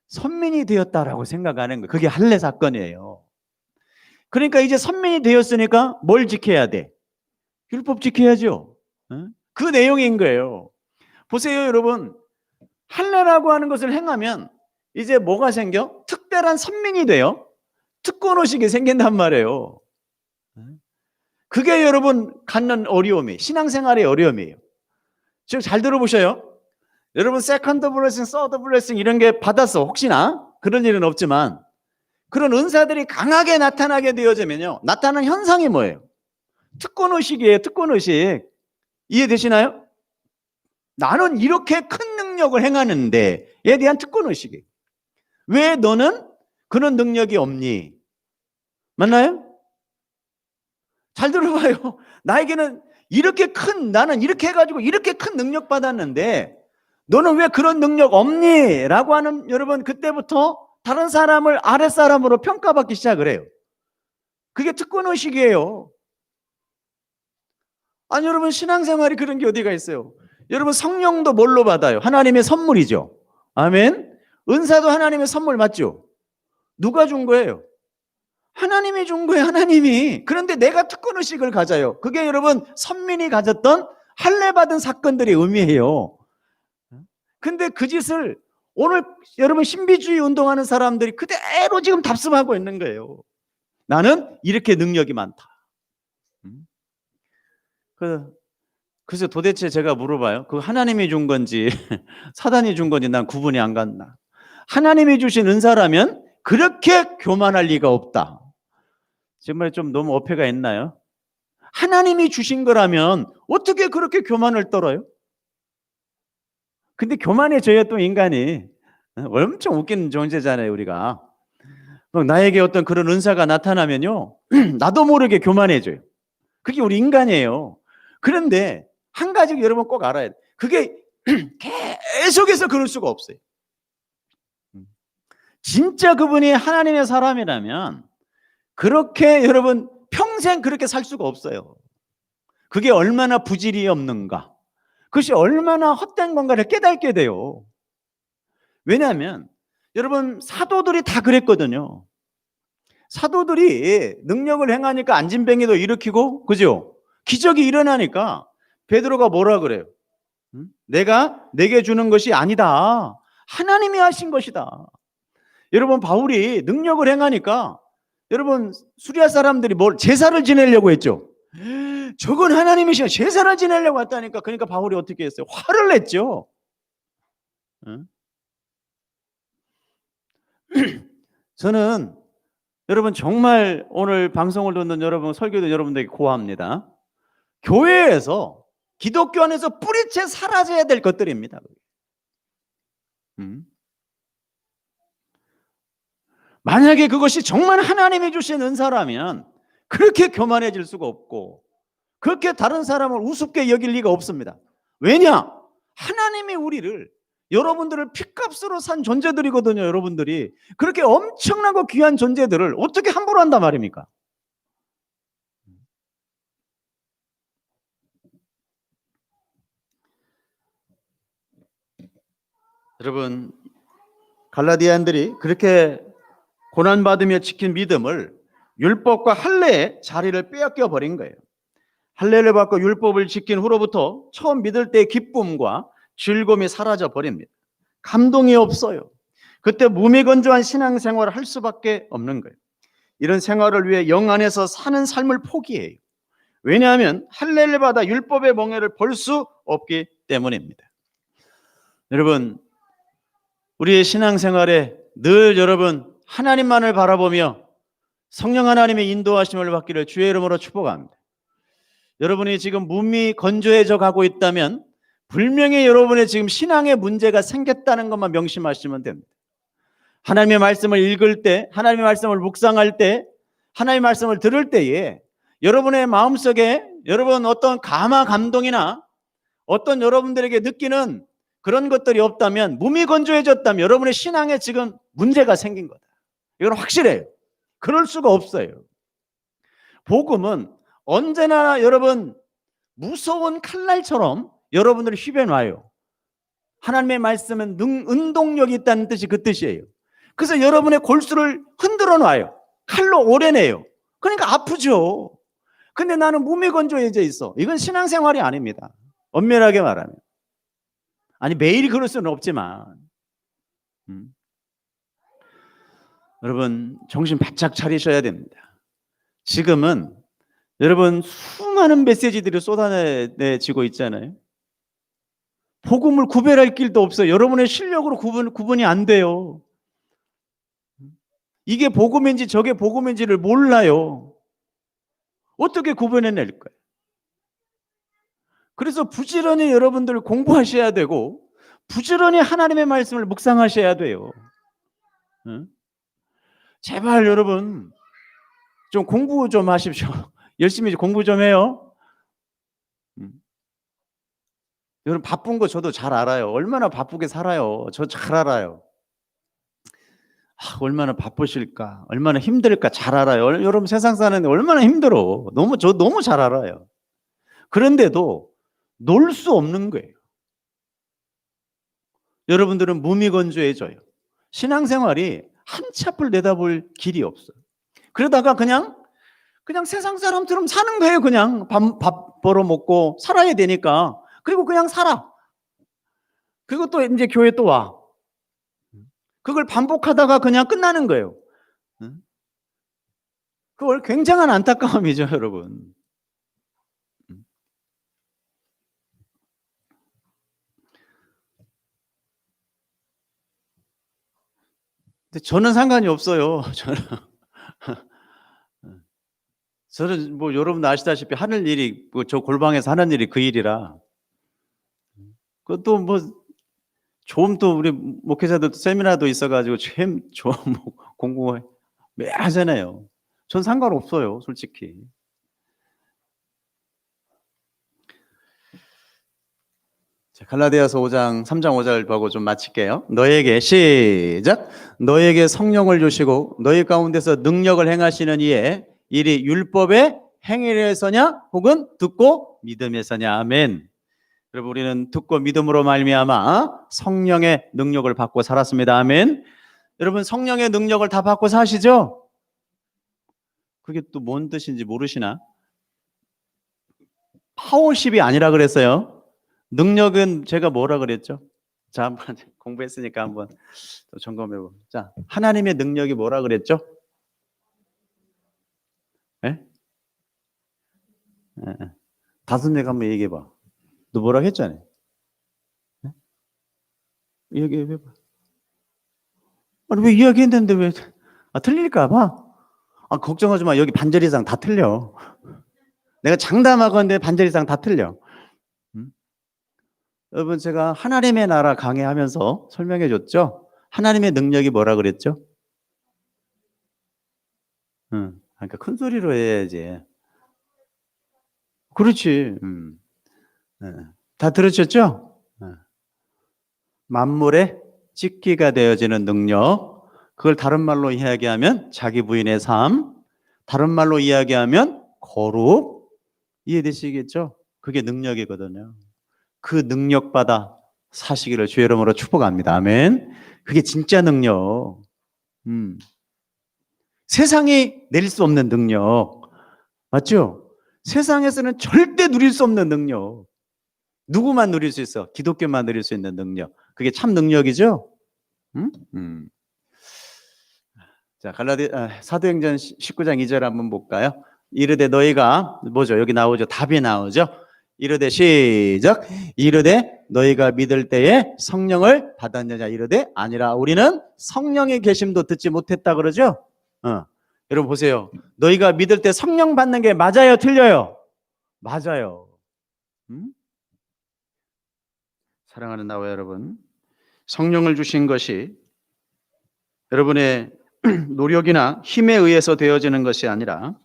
선민이 되었다라고 생각하는 거예요. 그게 할례 사건이에요. 그러니까 이제 선민이 되었으니까 뭘 지켜야 돼? 율법 지켜야죠. 그 내용인 거예요. 보세요, 여러분. 할례라고 하는 것을 행하면 이제 뭐가 생겨? 특별한 선민이 돼요. 특권의식이 생긴단 말이에요. 그게 여러분 갖는 어려움이, 신앙생활의 어려움이에요. 지금 잘 들어보셔요. 여러분 세컨드 블레싱, 서드 블레싱 이런 게 받았어. 혹시나 그런 일은 없지만 그런 은사들이 강하게 나타나게 되어지면요, 나타나는 현상이 뭐예요? 특권의식이에요. 특권의식. 이해되시나요? 나는 이렇게 큰 능력을 행하는데 에 대한 특권의식이에요. 왜 너는 그런 능력이 없니? 맞나요? 잘 들어봐요. 나에게는 나는 이렇게 해가지고 이렇게 큰 능력 받았는데 너는 왜 그런 능력 없니? 라고 하는, 여러분, 그때부터 다른 사람을 아랫사람으로 평가받기 시작을 해요. 그게 특권의식이에요. 아니, 여러분, 신앙생활이 그런 게 어디가 있어요? 여러분, 성령도 뭘로 받아요? 하나님의 선물이죠. 아멘. 은사도 하나님의 선물 맞죠? 누가 준 거예요? 하나님이 준 거예요. 하나님이. 그런데 내가 특권의식을 가져요. 그게 여러분 선민이 가졌던 할례 받은 사건들의 의미예요. 근데 그 짓을 오늘 여러분 신비주의 운동하는 사람들이 그대로 지금 답습하고 있는 거예요. 나는 이렇게 능력이 많다. 그래서 도대체 제가 물어봐요. 그 하나님이 준 건지 사단이 준 건지 난 구분이 안 간다. 하나님이 주신 은사라면 그렇게 교만할 리가 없다. 정말 좀 너무 어폐가 있나요? 하나님이 주신 거라면 어떻게 그렇게 교만을 떨어요? 근데 교만해져야 또 인간이 엄청 웃기는 존재잖아요, 우리가. 나에게 어떤 그런 은사가 나타나면요, 나도 모르게 교만해져요. 그게 우리 인간이에요. 그런데 한 가지 여러분 꼭 알아야 돼요. 그게 계속해서 그럴 수가 없어요. 진짜 그분이 하나님의 사람이라면 그렇게 여러분 평생 그렇게 살 수가 없어요. 그게 얼마나 부질이 없는가, 그것이 얼마나 헛된 건가를 깨닫게 돼요. 왜냐하면 여러분 사도들이 다 그랬거든요. 사도들이 능력을 행하니까 안진뱅이도 일으키고, 그죠? 기적이 일어나니까 베드로가 뭐라 그래요? 내가 내게 주는 것이 아니다. 하나님이 하신 것이다. 여러분, 바울이 능력을 행하니까 여러분, 수리아 사람들이 제사를 지내려고 했죠. 저건 하나님의 시간, 제사를 지내려고 했다니까. 그러니까 바울이 어떻게 했어요? 화를 냈죠. 저는 여러분 정말 오늘 방송을 듣는 여러분, 설교도 여러분들에게 고합니다. 교회에서, 기독교 안에서 뿌리채 사라져야 될 것들입니다. 만약에 그것이 정말 하나님이 주신 은사라면 그렇게 교만해질 수가 없고, 그렇게 다른 사람을 우습게 여길 리가 없습니다. 왜냐? 하나님이 우리를, 여러분들을 핏값으로 산 존재들이거든요. 여러분들이 그렇게 엄청나고 귀한 존재들을 어떻게 함부로 한단 말입니까? 여러분, 갈라디아인들이 그렇게 고난받으며 지킨 믿음을 율법과 할례의 자리를 빼앗겨 버린 거예요. 할례를 받고 율법을 지킨 후로부터 처음 믿을 때의 기쁨과 즐거움이 사라져 버립니다. 감동이 없어요. 그때 무미건조한 신앙생활을 할 수밖에 없는 거예요. 이런 생활을 위해 영 안에서 사는 삶을 포기해요. 왜냐하면 할례를 받아 율법의 멍에를 벌 수 없기 때문입니다. 여러분, 우리의 신앙생활에 늘 여러분 하나님만을 바라보며 성령 하나님의 인도하심을 받기를 주의 이름으로 축복합니다. 여러분이 지금 몸이 건조해져 가고 있다면 분명히 여러분의 지금 신앙에 문제가 생겼다는 것만 명심하시면 됩니다. 하나님의 말씀을 읽을 때, 하나님의 말씀을 묵상할 때, 하나님의 말씀을 들을 때에 여러분의 마음속에 여러분 어떤 감화 감동이나 어떤 여러분들에게 느끼는 그런 것들이 없다면, 몸이 건조해졌다면 여러분의 신앙에 지금 문제가 생긴 거다. 이건 확실해요. 그럴 수가 없어요. 복음은 언제나 여러분 무서운 칼날처럼 여러분들을 휘벼놔요. 하나님의 말씀은 운동력이 있다는 뜻이 그 뜻이에요. 그래서 여러분의 골수를 흔들어 놔요. 칼로 오려내요. 그러니까 아프죠. 근데 나는 몸이 건조해져 있어. 이건 신앙생활이 아닙니다. 엄밀하게 말하면. 아니, 매일 그럴 수는 없지만 여러분 정신 바짝 차리셔야 됩니다. 지금은 여러분 수많은 메시지들이 쏟아내지고 있잖아요. 복음을 구별할 길도 없어요. 여러분의 실력으로 구분이 안 돼요. 이게 복음인지 저게 복음인지를 몰라요. 어떻게 구분해낼 거예요? 그래서 부지런히 여러분들 공부하셔야 되고, 부지런히 하나님의 말씀을 묵상하셔야 돼요. 제발 여러분 좀 공부 좀 하십시오. 열심히 공부 좀 해요. 여러분 바쁜 거 저도 잘 알아요. 얼마나 바쁘게 살아요. 저 잘 알아요. 얼마나 바쁘실까, 얼마나 힘들까 잘 알아요. 여러분 세상 사는데 얼마나 힘들어. 저 너무 잘 알아요. 그런데도 놀 수 없는 거예요. 여러분들은 몸이 건조해져요. 신앙생활이 한 치 앞을 내다볼 길이 없어요. 그러다가 그냥 세상 사람처럼 사는 거예요. 그냥 밥 벌어 먹고 살아야 되니까. 그리고 그냥 살아. 그리고 또 이제 교회 또 와. 그걸 반복하다가 그냥 끝나는 거예요. 그걸 굉장한 안타까움이죠, 여러분. 근데 저는 상관이 없어요. 저는 뭐 여러분 아시다시피 하는 일이 저 골방에서 하는 일이 그 일이라. 그것도 뭐 좀 또 우리 목회자들 세미나도 있어가지고 좀 공부 매일 하잖아요. 전 상관없어요, 솔직히. 자, 갈라디아서 5장 3장 5절 보고 좀 마칠게요. 너에게 시작. 너에게 성령을 주시고 너희 가운데서 능력을 행하시는 이에 일이 율법의 행위에서냐 혹은 듣고 믿음에서냐. 아멘. 여러분 우리는 듣고 믿음으로 말미암아 성령의 능력을 받고 살았습니다. 아멘. 여러분 성령의 능력을 다 받고 사시죠? 그게 또 뭔 뜻인지 모르시나? 파워십이 아니라 그랬어요. 능력은 제가 뭐라 그랬죠? 자, 한번 공부했으니까 한번 또 점검해 보죠. 자, 하나님의 능력이 뭐라 그랬죠? 예? 예, 예. 다섯 명 한번 얘기해 봐. 너 뭐라 했잖아요. 예? 얘기해 봐. 아니 왜 이야기했는데 왜 틀릴까 봐? 걱정하지 마. 여기 반절 이상 다 틀려. 내가 장담하건대 반절 이상 다 틀려. 여러분 제가 하나님의 나라 강해하면서 설명해 줬죠? 하나님의 능력이 뭐라 그랬죠? 그러니까 큰 소리로 해야지. 그렇지. 다 들으셨죠? 만물의 찍기가 되어지는 능력. 그걸 다른 말로 이야기하면 자기 부인의 삶. 다른 말로 이야기하면 거룩. 이해되시겠죠? 그게 능력이거든요. 그 능력 받아 사시기를 주의 이름으로 축복합니다. 아멘. 그게 진짜 능력. 세상이 낼 수 없는 능력. 맞죠? 세상에서는 절대 누릴 수 없는 능력. 누구만 누릴 수 있어? 기독교만 누릴 수 있는 능력. 그게 참 능력이죠? 자, 사도행전 19장 2절 한번 볼까요? 이르되 너희가 뭐죠? 여기 나오죠. 답이 나오죠. 이르되 시작. 이르되 너희가 믿을 때에 성령을 받았느냐? 이르되 아니라 우리는 성령의 계심도 듣지 못했다 그러죠? 여러분 보세요. 너희가 믿을 때 성령 받는 게 맞아요? 틀려요? 맞아요. 사랑하는 나와 여러분, 성령을 주신 것이 여러분의 노력이나 힘에 의해서 되어지는 것이 아니라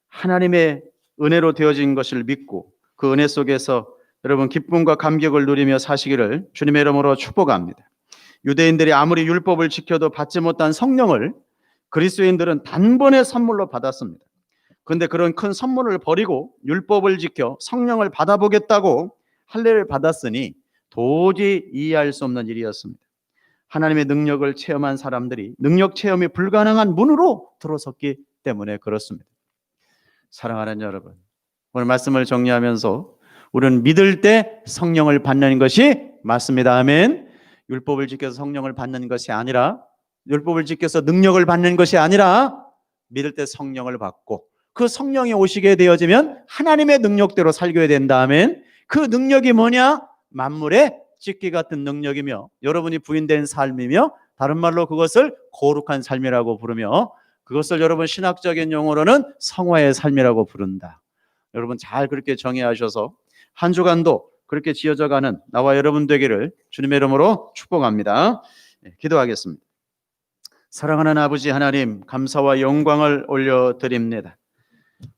하나님의 은혜로 되어진 것을 믿고 그 은혜 속에서 여러분 기쁨과 감격을 누리며 사시기를 주님의 이름으로 축복합니다. 유대인들이 아무리 율법을 지켜도 받지 못한 성령을 그리스도인들은 단번에 선물로 받았습니다. 그런데 그런 큰 선물을 버리고 율법을 지켜 성령을 받아보겠다고 할례를 받았으니 도저히 이해할 수 없는 일이었습니다. 하나님의 능력을 체험한 사람들이 능력 체험이 불가능한 문으로 들어섰기 때문에 그렇습니다. 사랑하는 여러분, 오늘 말씀을 정리하면서 우리는 믿을 때 성령을 받는 것이 맞습니다. 아멘. 율법을 지켜서 성령을 받는 것이 아니라, 율법을 지켜서 능력을 받는 것이 아니라 믿을 때 성령을 받고 그 성령이 오시게 되어지면 하나님의 능력대로 살게 된다. 아멘. 그 능력이 뭐냐? 만물의 찍기 같은 능력이며 여러분이 부인된 삶이며 다른 말로 그것을 거룩한 삶이라고 부르며 그것을 여러분 신학적인 용어로는 성화의 삶이라고 부른다. 여러분 잘 그렇게 정의하셔서 한 주간도 그렇게 지어져가는 나와 여러분 되기를 주님의 이름으로 축복합니다. 기도하겠습니다. 사랑하는 아버지 하나님, 감사와 영광을 올려드립니다.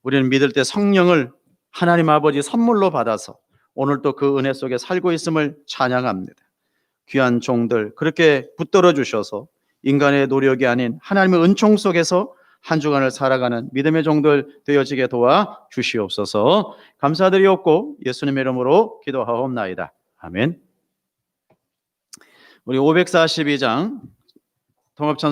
우리는 믿을 때 성령을 하나님 아버지 선물로 받아서 오늘 또 그 은혜 속에 살고 있음을 찬양합니다. 귀한 종들 그렇게 붙들어 주셔서 인간의 노력이 아닌 하나님의 은총 속에서 한 주간을 살아가는 믿음의 종들 되어지게 도와 주시옵소서. 감사드리옵고 예수님의 이름으로 기도하옵나이다. 아멘. 우리 542장 통합찬